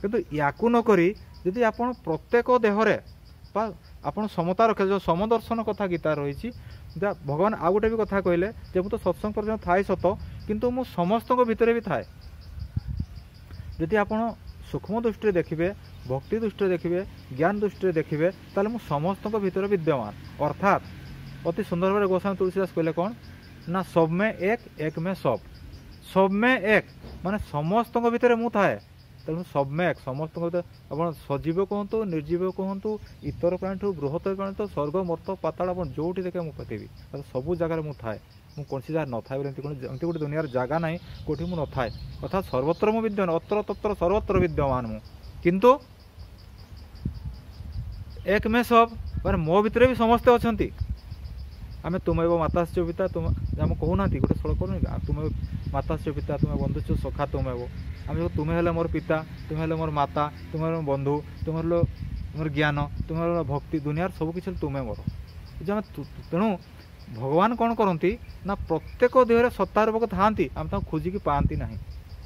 କିନ୍ତୁ ୟାକୁ ନକରି ଯଦି ଆପଣ ପ୍ରତ୍ୟେକ ଦେହରେ ବା ଆପଣ ସମତା ରଖେ, ଯେଉଁ ସମଦର୍ଶନ କଥା ଗୀତା ରହିଛି, ଭଗବାନ ଆଉ ଗୋଟେ ବି କଥା କହିଲେ ଯେ ମୁଁ ତ ସତ୍ସଙ୍ଗ ପର୍ଯ୍ୟନ୍ତ ଥାଏ ସତ, କିନ୍ତୁ ମୁଁ ସମସ୍ତଙ୍କ ଭିତରେ ବି ଥାଏ। ଯଦି ଆପଣ ସୂକ୍ଷ୍ମ ଦୃଷ୍ଟିରେ ଦେଖିବେ, ଭକ୍ତି ଦୃଷ୍ଟିରେ ଦେଖିବେ, ଜ୍ଞାନ ଦୃଷ୍ଟିରେ ଦେଖିବେ, ତାହେଲେ ମୁଁ ସମସ୍ତଙ୍କ ଭିତରେ ବିଦ୍ୟମାନ। ଅର୍ଥାତ୍ ଅତି ସୁନ୍ଦର ଭାବରେ ଗୋସ୍ୱାମୀ ତୁଳସୀଦାସ କହିଲେ କ'ଣ ନା ସବ୍ ମେ ଏକ, ଏକ ମେ ସବ୍। ସବ୍ ମେ ଏକ ମାନେ ସମସ୍ତଙ୍କ ଭିତରେ ମୁଁ ଥାଏ। ତେଣୁ ସବ୍ ମେ ଏକ, ସମସ୍ତଙ୍କ ଭିତରେ ଆପଣ ସଜୀବ କୁହନ୍ତୁ, ନିର୍ଜୀବ କୁହନ୍ତୁ, ଇତର ପ୍ରାଣୀଠୁ ବୃହତ୍ତର ପ୍ରାଣୀ ତ ସ୍ୱର୍ଗ ମର୍ତ୍ତ ପାତାଳ ଆପଣ ଯେଉଁଠି ଦେଖେ ମୁଁ ପଠେଇବି, ସବୁ ଜାଗାରେ ମୁଁ ଥାଏ। ମୁଁ କୌଣସି ଜାଗାରେ ନଥାଏ ବୋଲି ଏମିତି ଗୋଟେ ଦୁନିଆର ଜାଗା ନାହିଁ କେଉଁଠି ମୁଁ ନଥାଏ। ଅର୍ଥାତ୍ ସର୍ବତ୍ର ମୁଁ ବିଦ୍ୟମାନ, ଅତ୍ର ତତ୍ର ସର୍ବତ୍ର ବିଦ୍ୟମାନ ମୁଁ। କିନ୍ତୁ ଏକ ମେ ସବ୍ ମାନେ ମୋ ଭିତରେ ବି ସମସ୍ତେ ଅଛନ୍ତି। ଆମେ ତୁମେ ମାତାଶ୍ଚ ପିତା, ଆମେ କହୁନାହାନ୍ତି ଗୋଟେ ଶ୍ଲୋକ କରୁନି, ତୁମେ ମାତାଶ୍ଚ ପିତା, ତୁମେ ବନ୍ଧୁଶ୍ଚ ସଖା ତୁମେ। ଆମେ ତୁମେ ହେଲେ ମୋର ପିତା, ତୁମେ ହେଲେ ମୋର ମାତା, ତୁମେ ହେଲେ ବନ୍ଧୁ, ତୁମେ ହେଲେ ମୋର ଜ୍ଞାନ, ତୁମେ ହେଲେ ଭକ୍ତି, ଦୁନିଆର ସବୁକିଛି ତୁମେ ମୋର। ଆମେ ତେଣୁ ଭଗବାନ କ'ଣ କରନ୍ତି ନା ପ୍ରତ୍ୟେକ ଦେହରେ ସତ୍ତା ରୂପକ ଥାଆନ୍ତି, ଆମେ ତାଙ୍କୁ ଖୋଜିକି ପାଆନ୍ତି ନାହିଁ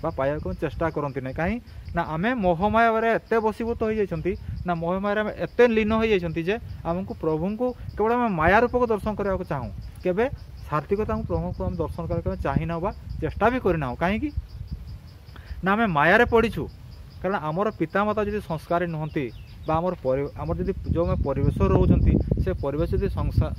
ବା ପାଇବାକୁ ଚେଷ୍ଟା କରନ୍ତି ନାହିଁ। କାହିଁ ନା ଆମେ ମୋହମାୟାରେ ଏତେ ବଶୀଭୂତ ହୋଇଯାଇଛନ୍ତି, ନା ମୋହମାୟାରେ ଆମେ ଏତେ ଲୀନ ହୋଇଯାଇଛନ୍ତି ଯେ ଆମକୁ ପ୍ରଭୁଙ୍କୁ କେବଳ ଆମେ ମାୟା ରୂପକ ଦର୍ଶନ କରିବାକୁ ଚାହୁଁ। କେବେ ସାର୍ଥିକତାଙ୍କୁ ପ୍ରଭୁଙ୍କୁ ଆମେ ଦର୍ଶନ କରିବାକୁ ଆମେ ଚାହିଁନାହୁଁ ବା ଚେଷ୍ଟା ବି କରିନାହୁଁ। କାହିଁକି ନା ଆମେ ମାୟାରେ ପଡ଼ିଛୁ। କାରଣ ଆମର ପିତାମାତା ଯଦି ସଂସ୍କାରୀ ନୁହନ୍ତି ବା ଆମର ଯଦି ଯେଉଁ ଆମେ ପରିବେଶ ରହୁଛନ୍ତି ସେ ପରିବେଶ ଯଦି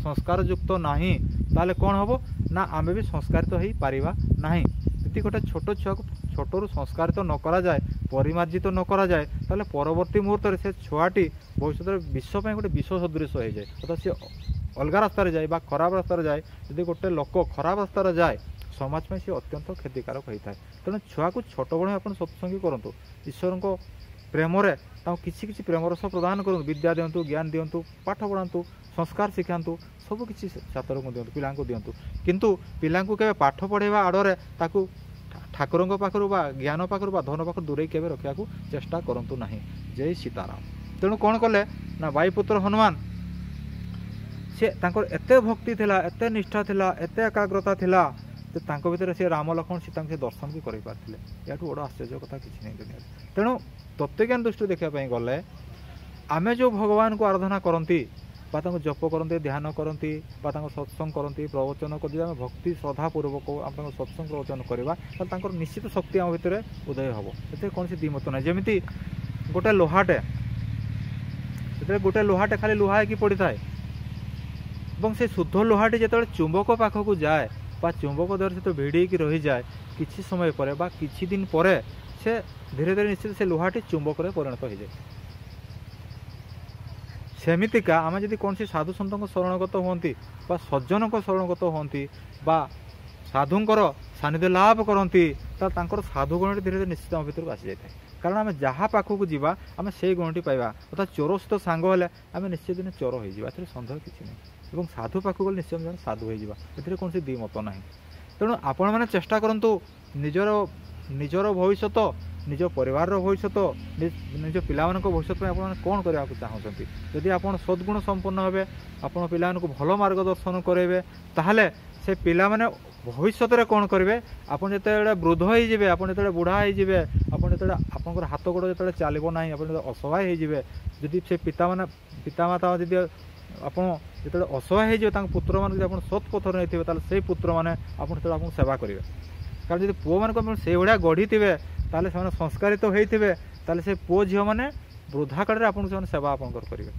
ସଂସ୍କାର ଯୁକ୍ତ ନାହିଁ, ତାହେଲେ କ'ଣ ହେବ ନା ଆମେ ବି ସଂସ୍କାରିତ ହୋଇପାରିବା ନାହିଁ। ଯଦି ଗୋଟେ ଛୋଟ ଛୁଆକୁ ଛୋଟରୁ ସଂସ୍କାରିତ ନ କରାଯାଏ, ପରିମାର୍ଜିତ ନ କରାଯାଏ, ତାହେଲେ ପରବର୍ତ୍ତୀ ମୁହୂର୍ତ୍ତରେ ସେ ଛୁଆଟି ଭବିଷ୍ୟତରେ ବିଶ୍ୱ ପାଇଁ ଗୋଟେ ବିଶ୍ୱ ସଦୃଶ ହୋଇଯାଏ। ଅର୍ଥାତ୍ ସେ ଅଲଗା ରାସ୍ତାରେ ଯାଏ ବା ଖରାପ ରାସ୍ତାରେ ଯାଏ। ଯଦି ଗୋଟେ ଲୋକ ଖରାପ ରାସ୍ତାରେ ଯାଏ, ସମାଜ ପାଇଁ ସେ ଅତ୍ୟନ୍ତ କ୍ଷତିକାରକ ହୋଇଥାଏ। ତେଣୁ ଛୁଆକୁ ଛୋଟବେଳୁ ଆପଣ ସତ୍ସଙ୍ଗୀ କରନ୍ତୁ, ଈଶ୍ୱରଙ୍କ ପ୍ରେମରେ ତାଙ୍କୁ କିଛି କିଛି ପ୍ରେମରସ ପ୍ରଦାନ କରନ୍ତୁ, ବିଦ୍ୟା ଦିଅନ୍ତୁ, ଜ୍ଞାନ ଦିଅନ୍ତୁ, ପାଠ ପଢ଼ାନ୍ତୁ, ସଂସ୍କାର ଶିଖାନ୍ତୁ, ସବୁକିଛି ଛାତ୍ରଙ୍କୁ ଦିଅନ୍ତୁ, ପିଲାଙ୍କୁ ଦିଅନ୍ତୁ। କିନ୍ତୁ ପିଲାଙ୍କୁ କେବେ ପାଠ ପଢ଼ାଇବା ଆଡ଼ରେ ତାକୁ ଠାକୁରଙ୍କ ପାଖରୁ ବା ଜ୍ଞାନ ପାଖରୁ ବା ଧନ ପାଖରୁ ଦୂରେଇ କେବେ ରଖିବାକୁ ଚେଷ୍ଟା କରନ୍ତୁ ନାହିଁ। ଜୟ ସୀତାରାମ। ତେଣୁ କ'ଣ କଲେ ନା ବାୟୁପୁତ୍ର ହନୁମାନ ସେ ତାଙ୍କର ଏତେ ଭକ୍ତି ଥିଲା, ଏତେ ନିଷ୍ଠା ଥିଲା, ଏତେ ଏକାଗ୍ରତା ଥିଲା ଯେ ତାଙ୍କ ଭିତରେ ସେ ରାମ ଲକ୍ଷ୍ମଣ ସୀତାଙ୍କୁ ସେ ଦର୍ଶନ ବି କରିପାରିଥିଲେ। ଏହାଠୁ ବଡ଼ ଆଶ୍ଚର୍ଯ୍ୟ କଥା କିଛି ନାହିଁ ଦୁନିଆରେ। ତେଣୁ ତତ୍ତ୍ୱଜ୍ଞାନ ଦୃଷ୍ଟିରୁ ଦେଖିବା ପାଇଁ ଗଲେ ଆମେ ଯେଉଁ ଭଗବାନଙ୍କୁ ଆରାଧନା କରନ୍ତି ବା ତାଙ୍କୁ ଜପ କରନ୍ତି, ଧ୍ୟାନ କରନ୍ତି ବା ତାଙ୍କ ସତ୍ସଙ୍ଗ କରନ୍ତି, ପ୍ରବଚନ ଯଦି ଆମେ ଭକ୍ତି ଶ୍ରଦ୍ଧାପୂର୍ବକ ଆମେ ତାଙ୍କ ସତ୍ସଙ୍ଗ ପ୍ରବଚନ କରିବା, ତାହେଲେ ତାଙ୍କର ନିଶ୍ଚିତ ଶକ୍ତି ଆମ ଭିତରେ ଉଦୟ ହେବ। ଏଥିରେ କୌଣସି ଦ୍ୱିମତ ନାହିଁ। ଯେମିତି ଗୋଟେ ଲୋହାଟେ, ଯେତେବେଳେ ଗୋଟେ ଲୋହାଟେ ଖାଲି ଲୁହା ହେଇକି ପଡ଼ିଥାଏ ଏବଂ ସେ ଶୁଦ୍ଧ ଲୋହାଟି ଯେତେବେଳେ ଚୁମ୍ବକ ପାଖକୁ ଯାଏ ବା ଚୁମ୍ବକ ଦେହରେ ସେତେ ଭିଡ଼ି ହେଇକି ରହିଯାଏ, କିଛି ସମୟ ପରେ ବା କିଛି ଦିନ ପରେ ସେ ଧୀରେ ଧୀରେ ନିଶ୍ଚିତ ସେ ଲୁହାଟି ଚୁମ୍ବକରେ ପରିଣତ ହୋଇଯାଏ। ସେମିତିକା ଆମେ ଯଦି କୌଣସି ସାଧୁ ସନ୍ତଙ୍କ ଶରଣଗତ ହୁଅନ୍ତି ବା ସଜ୍ଜନଙ୍କ ଶରଣଗତ ହୁଅନ୍ତି ବା ସାଧୁଙ୍କର ସାନ୍ନିଧ୍ୟ ଲାଭ କରନ୍ତି, ତାହେଲେ ତାଙ୍କର ସାଧୁ ଗୁଣଟି ଧୀରେ ଧୀରେ ନିଶ୍ଚିତ ଆମ ଭିତରକୁ ଆସିଯାଇଥାଏ। କାରଣ ଆମେ ଯାହା ପାଖକୁ ଯିବା ଆମେ ସେଇ ଗୁଣଟି ପାଇବା। ଅର୍ଥାତ୍ ଚୋର ସହିତ ସାଙ୍ଗ ହେଲେ ଆମେ ନିଶ୍ଚିତ ଦିନେ ଚୋର ହୋଇଯିବା, ଏଥିରେ ସନ୍ଦେହ କିଛି ନାହିଁ। ଏବଂ ସାଧୁ ପାଖକୁ ଗଲେ ନିଶ୍ଚୟ ଜଣେ ସାଧୁ ହୋଇଯିବା, ଏଥିରେ କୌଣସି ଦ୍ୱିମତ ନାହିଁ। ତେଣୁ ଆପଣମାନେ ଚେଷ୍ଟା କରନ୍ତୁ ନିଜର ଭବିଷ୍ୟତ, ନିଜ ପରିବାରର ଭବିଷ୍ୟତ, ନିଜ ପିଲାମାନଙ୍କ ଭବିଷ୍ୟତ ପାଇଁ ଆପଣମାନେ କ'ଣ କରିବାକୁ ଚାହୁଁଛନ୍ତି। ଯଦି ଆପଣ ସଦ୍ଗୁଣ ସମ୍ପନ୍ନ ହେବେ, ଆପଣ ପିଲାମାନଙ୍କୁ ଭଲ ମାର୍ଗଦର୍ଶନ କରାଇବେ, ତାହେଲେ ସେ ପିଲାମାନେ ଭବିଷ୍ୟତରେ କ'ଣ କରିବେ, ଆପଣ ଯେତେବେଳେ ବୃଦ୍ଧ ହୋଇଯିବେ, ଆପଣ ଯେତେବେଳେ ବୁଢ଼ା ହୋଇଯିବେ, ଆପଣ ଯେତେବେଳେ ଆପଣଙ୍କର ହାତ ଗୋଡ଼ ଯେତେବେଳେ ଚାଲିବ ନାହିଁ, ଆପଣ ଯେତେବେଳେ ଅସହାୟ ହୋଇଯିବେ, ଯଦି ସେ ପିତାମାତା ଯଦି ଆପଣ ଯେତେବେଳେ ଅସହାୟ ହୋଇଯିବେ, ତାଙ୍କ ପୁତ୍ରମାନେ ଯଦି ଆପଣ ସତ୍ ପଥରେ ନେଇଥିବେ, ତାହେଲେ ସେଇ ପୁତ୍ରମାନେ ଆପଣ ସେତେବେଳେ ଆପଣଙ୍କୁ ସେବା କରିବେ। କାରଣ ଯଦି ପୁଅମାନଙ୍କୁ ଆପଣ ସେଇଭଳିଆ ଗଢ଼ିଥିବେ, ତାହେଲେ ସେମାନେ ସଂସ୍କାରିତ ହୋଇଥିବେ, ତାହେଲେ ସେ ପୁଅ ଝିଅମାନେ ବୃଦ୍ଧା କାଳରେ ଆପଣଙ୍କୁ ସେମାନେ ସେବା ଆପଣଙ୍କର କରିବେ।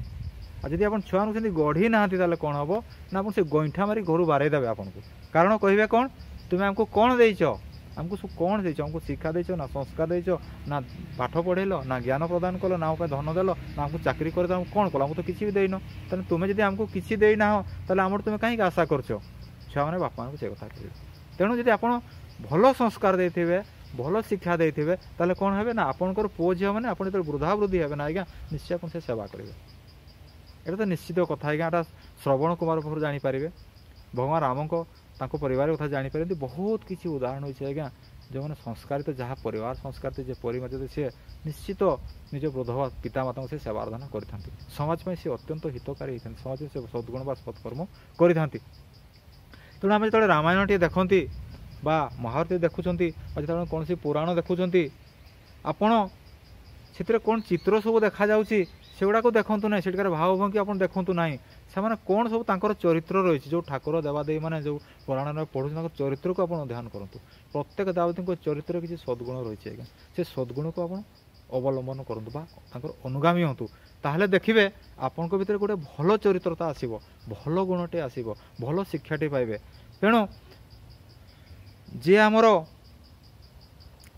ଆଉ ଯଦି ଆପଣ ଛୁଆମାନଙ୍କୁ ସେମିତି ଗଢ଼ି ନାହାନ୍ତି, ତାହେଲେ କ'ଣ ହେବ ନା ଆପଣ ସେ ଗଇଁଠା ମାରି ଘରୁ ବାଡ଼େଇ ଦେବେ ଆପଣଙ୍କୁ। କାରଣ କହିବେ କ'ଣ, ତୁମେ ଆମକୁ କ'ଣ ଦେଇଛ, ଆମକୁ ସବୁ କ'ଣ ଦେଇଛ, ଆମକୁ ଶିକ୍ଷା ଦେଇଛ ନା ସଂସ୍କାର ଦେଇଛ, ନା ପାଠ ପଢ଼େଇଲ, ନା ଜ୍ଞାନ ପ୍ରଦାନ କଲ, ନା ଆମ ପାଇଁ ଧନ ଦେଲ, ନା ଆମକୁ ଚାକିରି କରିଦେଲ, ଆମକୁ କ'ଣ କଲ, ଆମକୁ ତ କିଛି ବି ଦେଇନ। ତାହେଲେ ତୁମେ ଯଦି ଆମକୁ କିଛି ଦେଇନାହଁ, ତାହେଲେ ଆମର ତୁମେ କାହିଁକି ଆଶା କରୁଛ। ଛୁଆମାନେ ବାପାମାନଙ୍କୁ ସେ କଥା କହିବେ। ତେଣୁ ଯଦି ଆପଣ ଭଲ ସଂସ୍କାର ଦେଇଥିବେ, ଭଲ ଶିକ୍ଷା ଦେଇଥିବେ, ତାହେଲେ କ'ଣ ହେବେ ନା ଆପଣଙ୍କର ପୁଅ ଝିଅମାନେ ଆପଣ ଯେତେବେଳେ ବୃଦ୍ଧାବୃଦ୍ଧି ହେବେ ନା ଆଜ୍ଞା, ନିଶ୍ଚୟ ଆପଣ ସେ ସେବା କରିବେ। ଏଇଟା ତ ନିଶ୍ଚିତ କଥା ଆଜ୍ଞା। ଏଇଟା ଶ୍ରବଣ କୁମାର ପାଖରୁ ଜାଣିପାରିବେ, ଭଗବାନ ରାମଙ୍କ ତାଙ୍କ ପରିବାର କଥା ଜାଣିପାରନ୍ତି। ବହୁତ କିଛି ଉଦାହରଣ ହୋଇଛି ଆଜ୍ଞା, ଯେଉଁମାନେ ସଂସ୍କାରିତ, ଯାହା ପରିବାର ସଂସ୍କାରିତ, ଯେ ପରିମାର୍ଜିତ, ସେ ନିଶ୍ଚିତ ନିଜ ବୃଦ୍ଧ ପିତାମାତାଙ୍କୁ ସେ ସେବା ଆରାଧନା କରିଥାନ୍ତି। ସମାଜ ପାଇଁ ସେ ଅତ୍ୟନ୍ତ ହିତକାରୀ ହୋଇଥାନ୍ତି, ସମାଜ ପାଇଁ ସେ ସଦ୍ଗୁଣ ବା ସତ୍କର୍ମ କରିଥାନ୍ତି। ତେଣୁ ଆମେ ଯେତେବେଳେ ରାମାୟଣଟିଏ ଦେଖନ୍ତି ବା ମହାଭାରତ ଦେଖୁଛନ୍ତି ବା ଯେତେବେଳେ କୌଣସି ପୁରାଣ ଦେଖୁଛନ୍ତି, ଆପଣ ସେଥିରେ କ'ଣ ଚିତ୍ର ସବୁ ଦେଖାଯାଉଛି ସେଗୁଡ଼ାକୁ ଦେଖନ୍ତୁ ନାହିଁ, ସେଠିକାର ଭାବଭଙ୍ଗୀ ଆପଣ ଦେଖନ୍ତୁ ନାହିଁ। ସେମାନେ କ'ଣ ସବୁ ତାଙ୍କର ଚରିତ୍ର ରହିଛି, ଯେଉଁ ଠାକୁର ଦେବାଦେବୀମାନେ ଯେଉଁ ପୁରାଣରେ ପଢ଼ୁଛନ୍ତି ତାଙ୍କ ଚରିତ୍ରକୁ ଆପଣ ଧ୍ୟାନ କରନ୍ତୁ। ପ୍ରତ୍ୟେକ ଦେବତାଙ୍କ ଚରିତ୍ରରେ କିଛି ସଦ୍ଗୁଣ ରହିଛି ଆଜ୍ଞା, ସେ ସଦ୍ଗୁଣକୁ ଆପଣ ଅବଲମ୍ବନ କରନ୍ତୁ ବା ତାଙ୍କର ଅନୁଗାମୀ ହୁଅନ୍ତୁ। ତାହେଲେ ଦେଖିବେ ଆପଣଙ୍କ ଭିତରେ ଗୋଟେ ଭଲ ଚରିତ୍ରତା ଆସିବ, ଭଲ ଗୁଣଟେ ଆସିବ, ଭଲ ଶିକ୍ଷାଟେ ପାଇବେ। ତେଣୁ ଯିଏ ଆମର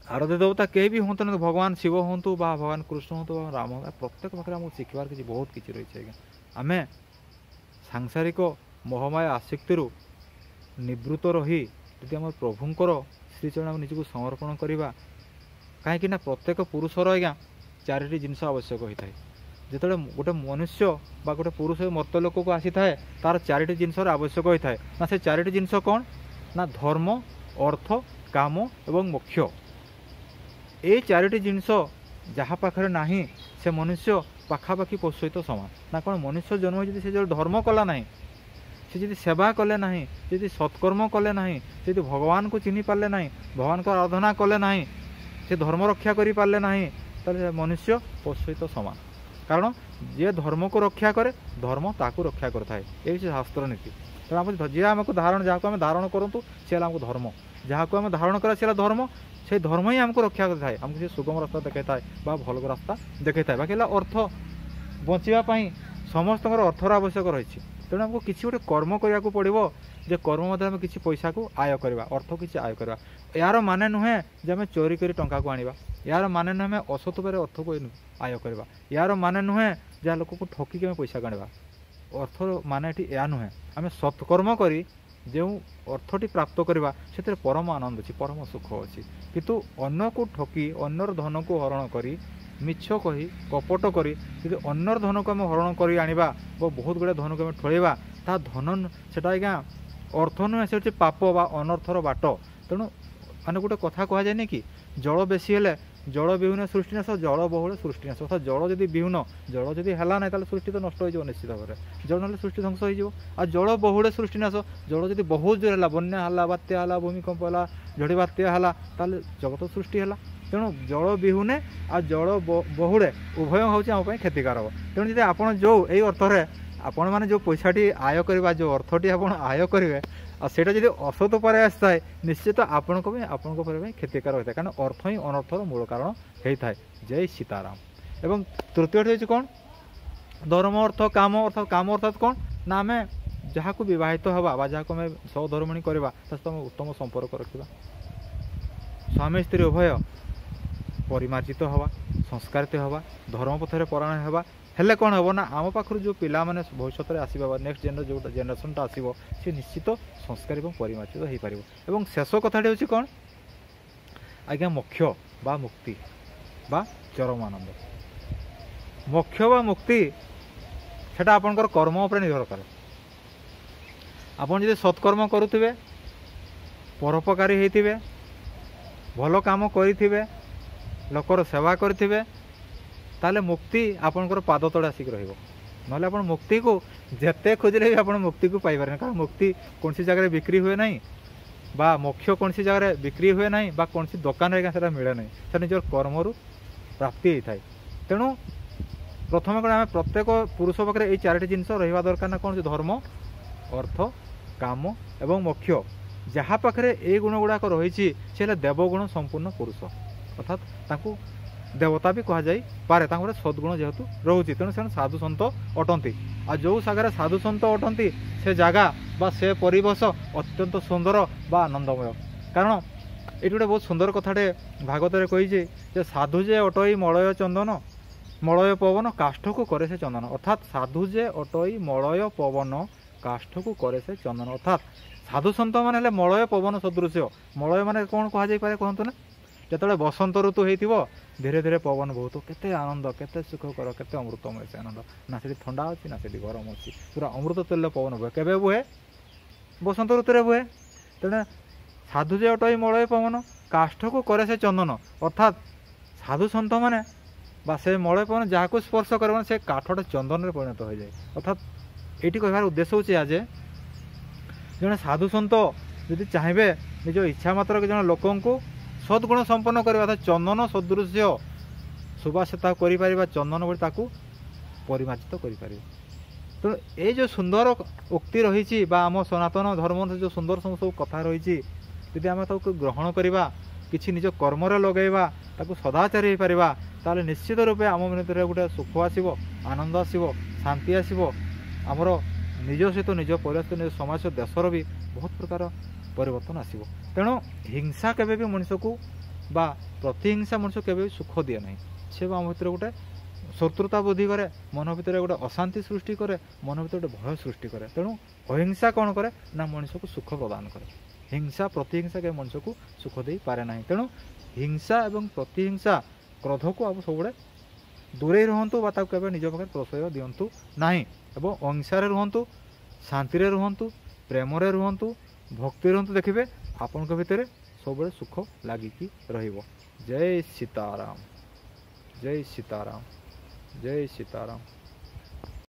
ଆରାଧ୍ୟ ଦେବତା କେହି ବି ହୁଅନ୍ତୁ ନା, ଭଗବାନ ଶିବ ହୁଅନ୍ତୁ ବା ଭଗବାନ କୃଷ୍ଣ ହୁଅନ୍ତୁ ବା ରାମ, ପ୍ରତ୍ୟେକ ପାଖରେ ଆମକୁ ଶିଖିବାର କିଛି ବହୁତ କିଛି ରହିଛି ଆଜ୍ଞା। ଆମେ ସାଂସାରିକ ମୋହମାୟା ଆସକ୍ତିରୁ ନିବୃତ୍ତ ରହି ଯଦି ଆମର ପ୍ରଭୁଙ୍କର ଶ୍ରୀଚରଣ ଆମେ ନିଜକୁ ସମର୍ପଣ କରିବା, କାହିଁକି ନା ପ୍ରତ୍ୟେକ ପୁରୁଷର ଆଜ୍ଞା ଚାରିଟି ଜିନିଷ ଆବଶ୍ୟକ ହୋଇଥାଏ। ଯେତେବେଳେ ଗୋଟେ ମନୁଷ୍ୟ ବା ଗୋଟେ ପୁରୁଷ ମର୍ତ୍ତ୍ୟ ଲୋକକୁ ଆସିଥାଏ, ତାର ଚାରିଟି ଜିନିଷର ଆବଶ୍ୟକ ହୋଇଥାଏ। ନା ସେ ଚାରିଟି ଜିନିଷ କ'ଣ ନା ଧର୍ମ, ଅର୍ଥ, କାମ ଏବଂ ମୋକ୍ଷ। ଏଇ ଚାରିଟି ଜିନିଷ ଯାହା ପାଖରେ ନାହିଁ ସେ ମନୁଷ୍ୟ ପାଖାପାଖି ପଶୁ ସହିତ ସମାନ। ନା କ'ଣ ମନୁଷ୍ୟ ଜନ୍ମ ଯଦି ସେ ଯେଉଁ ଧର୍ମ କଲା ନାହିଁ, ସେ ଯଦି ସେବା କଲେ ନାହିଁ, ଯଦି ସତ୍କର୍ମ କଲେ ନାହିଁ, ଯଦି ଭଗବାନଙ୍କୁ ଚିହ୍ନି ପାରିଲେ ନାହିଁ, ଭଗବାନଙ୍କର ଆରାଧନା କଲେ ନାହିଁ, ସେ ଧର୍ମ ରକ୍ଷା କରିପାରିଲେ ନାହିଁ, ତାହେଲେ ସେ ମନୁଷ୍ୟ ପଶୁ ସହିତ ସମାନ। କାରଣ ଯିଏ ଧର୍ମକୁ ରକ୍ଷା କରେ ଧର୍ମ ତାକୁ ରକ୍ଷା କରିଥାଏ, ଏ ହେଉଛି ଶାସ୍ତ୍ର ନୀତି। ତେଣୁ ଆମେ ଯିଏ ଆମକୁ ଯାହାକୁ ଆମେ ଧାରଣ କରନ୍ତୁ ସେ ହେଲା ଆମକୁ ଧର୍ମ, ଯାହାକୁ ଆମେ ଧାରଣ କରା ସେ ହେଲା ଧର୍ମ, সেই ধর্ম ହିଁ ଆମକୁ ରକ୍ଷା କରିଥାଏ, ଆମକୁ ସେ ସୁଗମ ରାସ୍ତା ଦେଖାଇଥାଏ ବା ଭଲ ରାସ୍ତା ଦେଖାଇଥାଏ। ବାକି ହେଲା ଅର୍ଥ, ବଞ୍ଚିବା ପାଇଁ ସମସ୍ତଙ୍କର ଅର୍ଥର ଆବଶ୍ୟକ ରହିଛି। ତେଣୁ ଆମକୁ କିଛି ଗୋଟେ କର୍ମ କରିବାକୁ ପଡ଼ିବ, ଯେ କର୍ମ ମଧ୍ୟରେ ଆମେ କିଛି ପଇସାକୁ ଆୟ କରିବା, ଅର୍ଥ କିଛି ଆୟ କରିବା। ଏହାର ମାନେ ନୁହେଁ ଯେ ଆମେ ଚୋରି କରି ଟଙ୍କାକୁ ଆଣିବା, ଏହାର ମାନେ ନୁହେଁ ଆମେ ଅସତ ଉପାୟରେ ଅର୍ଥକୁ ଆୟ କରିବା, ଏହାର ମାନେ ନୁହେଁ ଯାହା ଲୋକକୁ ଠକିକି ଆମେ ପଇସା ଆଣିବା। ଅର୍ଥର ମାନେ ଏଠି ଏହା ନୁହେଁ। ଆମେ ସତ୍କର୍ମ କରି ଯେଉଁ ଅର୍ଥଟି ପ୍ରାପ୍ତ କରିବା ସେଥିରେ ପରମ ଆନନ୍ଦ ଅଛି, ପରମ ସୁଖ ଅଛି। କିନ୍ତୁ ଅନ୍ୟକୁ ଠକି ଅନ୍ୟର ଧନକୁ ହରଣ କରି, ମିଛ କହି, କପଟ କରି ଯଦି ଅନ୍ୟର ଧନକୁ ଆମେ ହରଣ କରି ଆଣିବା ବା ବହୁତ ଗୁଡ଼ିଏ ଧନକୁ ଆମେ ଠଳେଇବା, ତାହା ଧନ ସେଟା ଆଜ୍ଞା ଅର୍ଥ ନୁହେଁ, ସେ ହେଉଛି ପାପ ବା ଅନର୍ଥର ବାଟ। ତେଣୁ ମାନେ ଗୋଟେ କଥା କୁହାଯାଏନି କି ଜଳ ବେଶୀ ହେଲେ ଜଳ ବିହୁନେ ସୃଷ୍ଟି ନାଶ, ଜଳ ବହୁଳେ ସୃଷ୍ଟି ନାଶ। ଅର୍ଥାତ୍ ଜଳ ଯଦି ବିହୁନ, ଜଳ ଯଦି ହେଲା ନାହିଁ ତାହେଲେ ସୃଷ୍ଟି ତ ନଷ୍ଟ ହୋଇଯିବ ନିଶ୍ଚିତ ଭାବରେ, ଜଳ ନହେଲେ ସୃଷ୍ଟି ଧ୍ୱଂସ ହୋଇଯିବ। ଆଉ ଜଳ ବହୁଳେ ସୃଷ୍ଟି ନାଶ, ଜଳ ଯଦି ବହୁତ ଜୋର ହେଲା, ବନ୍ୟା ହେଲା, ବାତ୍ୟା ହେଲା, ଭୂମିକମ୍ପ ହେଲା, ଝଡ଼ି ବାତ୍ୟା ହେଲା, ତାହେଲେ ଜଗତ ସୃଷ୍ଟି ହେଲା। ତେଣୁ ଜଳ ବିହୁନେ ଆଉ ଜଳ ବହୁଳେ ଉଭୟ ହେଉଛି ଆମ ପାଇଁ କ୍ଷତିକାରକ। ତେଣୁ ଯଦି ଆପଣ ଯେଉଁ ଏଇ ଅର୍ଥରେ ଆପଣମାନେ ଯେଉଁ ପଇସାଟି ଆୟ କରିବା, ଯେଉଁ ଅର୍ଥଟି ଆପଣ ଆୟ କରିବେ, ଆଉ ସେଇଟା ଯଦି ଅସତ ଉପାୟରେ ଆସିଥାଏ ନିଶ୍ଚିତ ଆପଣଙ୍କ ପାଇଁ କ୍ଷତିକାର ହୋଇଥାଏ। କାରଣ ଅର୍ଥ ହିଁ ଅନର୍ଥର ମୂଳ କାରଣ ହୋଇଥାଏ। ଜୟ ସୀତାରାମ। ଏବଂ ତୃତୀୟଟି ହେଉଛି କ'ଣ ଧର୍ମ, ଅର୍ଥ, କାମ। କାମ ଅର୍ଥାତ୍ କ'ଣ ନା ଆମେ ଯାହାକୁ ବିବାହିତ ହେବା ବା ଯାହାକୁ ଆମେ ସହଧର୍ମିଣୀ କରିବା ତା ସହିତ ଆମେ ଉତ୍ତମ ସମ୍ପର୍କ ରଖିବା, ସ୍ୱାମୀ ସ୍ତ୍ରୀ ଉଭୟ ପରିମାର୍ଜିତ ହେବା, ସଂସ୍କାରିତ ହେବା, ଧର୍ମ ପଥରେ ପରାୟଣ ହେବା। ହେଲେ କ'ଣ ହେବ ନା ଆମ ପାଖରୁ ଯେଉଁ ପିଲାମାନେ ଭବିଷ୍ୟତରେ ଆସିବା ବା ନେକ୍ସଟ ଯେଉଁଟା ଜେନେରେସନଟା ଆସିବ ସେ ନିଶ୍ଚିତ ସଂସ୍କାରୀ ଏବଂ ପରିମାର୍ଜିତ ହୋଇପାରିବ। ଏବଂ ଶେଷ କଥାଟି ହେଉଛି କ'ଣ ଆଜ୍ଞା ମୋକ୍ଷ ବା ମୁକ୍ତି ବା ଚରମ ଆନନ୍ଦ। ମୋକ୍ଷ ବା ମୁକ୍ତି ସେଟା ଆପଣଙ୍କର କର୍ମ ଉପରେ ନିର୍ଭର କରେ। ଆପଣ ଯଦି ସତ୍କର୍ମ କରୁଥିବେ, ପରୋପକାରୀ ହେଇଥିବେ, ଭଲ କାମ କରିଥିବେ, ଲୋକର ସେବା କରିଥିବେ, ତାହେଲେ ମୁକ୍ତି ଆପଣଙ୍କର ପାଦ ତଳେ ଆସିକି ରହିବ। ନହେଲେ ଆପଣ ମୁକ୍ତିକୁ ଯେତେ ଖୋଜିଲେ ବି ଆପଣ ମୁକ୍ତିକୁ ପାଇପାରିବେନି। କାରଣ ମୁକ୍ତି କୌଣସି ଜାଗାରେ ବିକ୍ରି ହୁଏ ନାହିଁ ବା ମୋକ୍ଷ କୌଣସି ଜାଗାରେ ବିକ୍ରି ହୁଏ ନାହିଁ ବା କୌଣସି ଦୋକାନରେ ସେଟା ମିଳେ ନାହିଁ, ସେଟା ନିଜର କର୍ମରୁ ପ୍ରାପ୍ତି ହେଇଥାଏ। ତେଣୁ ପ୍ରଥମେ କ'ଣ ଆମେ ପ୍ରତ୍ୟେକ ପୁରୁଷ ପାଖରେ ଏଇ ଚାରିଟି ଜିନିଷ ରହିବା ଦରକାର ନା କ'ଣ ଧର୍ମ, ଅର୍ଥ, କାମ ଏବଂ ମୋକ୍ଷ। ଯାହା ପାଖରେ ଏଇ ଗୁଣ ଗୁଡ଼ାକ ରହିଛି ସେ ହେଲେ ଦେବଗୁଣ ସମ୍ପୂର୍ଣ୍ଣ ପୁରୁଷ, ଅର୍ଥାତ୍ ତାଙ୍କୁ ଦେବତା ବି କୁହାଯାଇପାରେ, ତାଙ୍କର ସଦ୍ଗୁଣ ଯେହେତୁ ରହୁଛି। ତେଣୁ ସେମାନେ ସାଧୁ ସନ୍ଥ ଅଟନ୍ତି। ଆଉ ଯେଉଁ ଜାଗାରେ ସାଧୁ ସନ୍ଥ ଅଟନ୍ତି ସେ ଜାଗା ବା ସେ ପରିବେଶ ଅତ୍ୟନ୍ତ ସୁନ୍ଦର ବା ଆନନ୍ଦମୟ। କାରଣ ଏଇଠି ଗୋଟେ ବହୁତ ସୁନ୍ଦର କଥାଟେ ଭାଗବତରେ କହିଛି ଯେ ସାଧୁ ଯେ ଅଟଇ ମଳୟ ଚନ୍ଦନ, ମଳୟ ପବନ କାଷ୍ଠକୁ କରେ ସେ ଚନ୍ଦନ। ଅର୍ଥାତ୍ ସାଧୁ ଯେ ଅଟଇ ମଳୟ ପବନ କାଷ୍ଠକୁ କରେ ସେ ଚନ୍ଦନ। ଅର୍ଥାତ୍ ସାଧୁ ସନ୍ଥ ମାନେ ହେଲେ ମଳୟ ପବନ ସଦୃଶ୍ୟ। ମଳୟ ମାନେ କ'ଣ କୁହାଯାଇପାରେ କୁହନ୍ତୁ ନା? ଯେତେବେଳେ ବସନ୍ତ ଋତୁ ହେଇଥିବ ଧୀରେ ଧୀରେ ପବନ ବହୁତ, କେତେ ଆନନ୍ଦ, କେତେ ସୁଖକର, କେତେ ଅମୃତମୟ ସେ ଆନନ୍ଦ। ନା ସେଠି ଥଣ୍ଡା ଅଛି ନା ସେଠି ଗରମ ଅଛି, ପୁରା ଅମୃତ ତୁଲ୍ୟ ପବନ ବୁହେ। କେବେ ବୁହେ? ବସନ୍ତ ଋତୁରେ ବୁହେ। ତେଣୁ ସାଧୁ ଯେ ଅଟଇ ମଳୟ ପବନ କାଷ୍ଠକୁ କରେ ସେ ଚନ୍ଦନ। ଅର୍ଥାତ୍ ସାଧୁ ସନ୍ଥ ମାନେ ବା ସେ ମଳୟ ପବନ ଯାହାକୁ ସ୍ପର୍ଶ କରିବ ସେ କାଠଟା ଚନ୍ଦନରେ ପରିଣତ ହୋଇଯାଏ। ଅର୍ଥାତ୍ ଏଇଠି କହିବାର ଉଦ୍ଦେଶ୍ୟ ହେଉଛି ଏହା ଯେ ଜଣେ ସାଧୁ ସନ୍ଥ ଯଦି ଚାହିଁବେ ନିଜ ଇଚ୍ଛା ମାତ୍ରକେ ଜଣେ ଲୋକଙ୍କୁ ସଦ୍ଗୁଣ ସମ୍ପନ୍ନ କରିବା, ଅର୍ଥାତ୍ ଚନ୍ଦନ ସଦୃଶ୍ୟ ସୁବାସ ତାକୁ କରିପାରିବା, ଚନ୍ଦନ ଭଳି ତାକୁ ପରିମାର୍ଜିତ କରିପାରିବା। ତେଣୁ ଏଇ ଯେଉଁ ସୁନ୍ଦର ଉକ୍ତି ରହିଛି ବା ଆମ ସନାତନ ଧର୍ମର ଯେଉଁ ସୁନ୍ଦର ସବୁ କଥା ରହିଛି, ଯଦି ଆମେ ତାକୁ ଗ୍ରହଣ କରିବା, କିଛି ନିଜ କର୍ମରେ ଲଗାଇବା, ତାକୁ ସଦାଚାରୀ ହେଇପାରିବା, ତାହେଲେ ନିଶ୍ଚିତ ରୂପେ ଆମ ଭିତରେ ଗୋଟେ ସୁଖ ଆସିବ, ଆନନ୍ଦ ଆସିବ, ଶାନ୍ତି ଆସିବ। ଆମର ନିଜ ସହିତ ନିଜ ପରିବାର ସହିତ ନିଜ ସମାଜ ଦେଶର ବି ବହୁତ ପ୍ରକାର ପରିବର୍ତ୍ତନ ଆସିବ। ତେଣୁ ହିଂସା କେବେ ବି ମଣିଷକୁ ବା ପ୍ରତିହିଂସା ମଣିଷକୁ କେବେ ବି ସୁଖ ଦିଏ ନାହିଁ। ସେ ଆମ ଭିତରେ ଗୋଟେ ଶତ୍ରୁତା ବୃଦ୍ଧି କରେ, ମନ ଭିତରେ ଗୋଟେ ଅଶାନ୍ତି ସୃଷ୍ଟି କରେ, ମନ ଭିତରେ ଗୋଟେ ଭୟ ସୃଷ୍ଟି କରେ। ତେଣୁ ଅହିଂସା କ'ଣ କରେ ନା ମଣିଷକୁ ସୁଖ ପ୍ରଦାନ କରେ। ହିଂସା ପ୍ରତିହିଂସା କେବେ ମଣିଷକୁ ସୁଖ ଦେଇପାରେ ନାହିଁ। ତେଣୁ ହିଂସା ଏବଂ ପ୍ରତିହିଂସା କ୍ରୋଧକୁ ଆଉ ସବୁବେଳେ ଦୂରେଇ ରୁହନ୍ତୁ ବା ତାକୁ କେବେ ନିଜ ପାଖରେ ପ୍ରଶ୍ରୟ ଦିଅନ୍ତୁ ନାହିଁ ଏବଂ ଅହିଂସାରେ ରୁହନ୍ତୁ, ଶାନ୍ତିରେ ରୁହନ୍ତୁ, ପ୍ରେମରେ ରୁହନ୍ତୁ, ଭକ୍ତି ରୁହନ୍ତୁ। ଦେଖିବେ ଆପଣଙ୍କ ଭିତରେ ସବୁବେଳେ ସୁଖ ଲାଗିକି ରହିବ। ଜୟ ସୀତାରାମ, ଜୟ ସୀତାରାମ, ଜୟ ସୀତାରାମ।